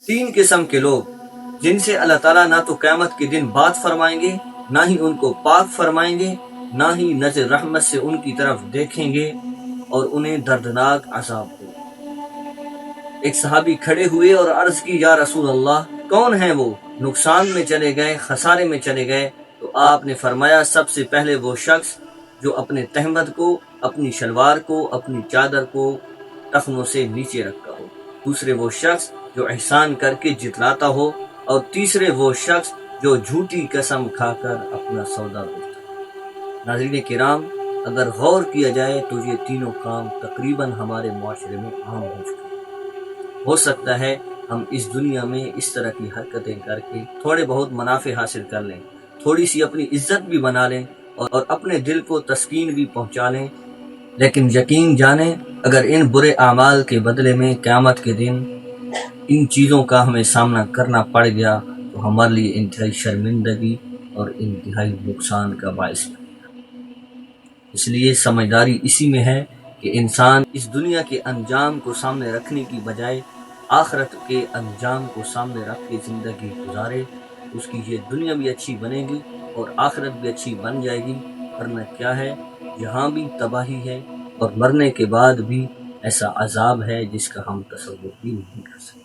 تین قسم کے لوگ جن سے اللہ تعالیٰ نہ تو قیامت کے دن بات فرمائیں گے، نہ ہی ان کو پاک فرمائیں گے، نہ ہی نظر رحمت سے ان کی طرف دیکھیں گے اور انہیں دردناک عذاب ہوگا۔ ایک صحابی کھڑے ہوئے اور عرض کی، یا رسول اللہ، کون ہیں وہ؟ نقصان میں چلے گئے، خسارے میں چلے گئے؟ تو آپ نے فرمایا، سب سے پہلے وہ شخص جو اپنے تہمد کو، اپنی شلوار کو، اپنی چادر کو ٹخنوں سے نیچے رکھتا ہو، دوسرے وہ شخص جو احسان کر کے جتلاتا ہو، اور تیسرے وہ شخص جو جھوٹی قسم کھا کر اپنا سودا بیچتا ہو۔ ناظرین کرام، اگر غور کیا جائے تو یہ تینوں کام تقریباً ہمارے معاشرے میں عام ہو چکے ہیں۔ ہو سکتا ہے ہم اس دنیا میں اس طرح کی حرکتیں کر کے تھوڑے بہت منافع حاصل کر لیں، تھوڑی سی اپنی عزت بھی بنا لیں اور اپنے دل کو تسکین بھی پہنچا لیں، لیکن یقین جانیں اگر ان برے اعمال کے بدلے میں قیامت کے دن ان چیزوں کا ہمیں سامنا کرنا پڑ گیا تو ہمارے لیے انتہائی شرمندگی اور انتہائی نقصان کا باعث بنے گا۔ اس لیے سمجھداری اسی میں ہے کہ انسان اس دنیا کے انجام کو سامنے رکھنے کی بجائے آخرت کے انجام کو سامنے رکھ کے زندگی گزارے، اس کی یہ دنیا بھی اچھی بنے گی اور آخرت بھی اچھی بن جائے گی۔ ورنہ کیا ہے، یہاں بھی تباہی ہے اور مرنے کے بعد بھی ایسا عذاب ہے جس کا ہم تصور بھی نہیں کر سکتے۔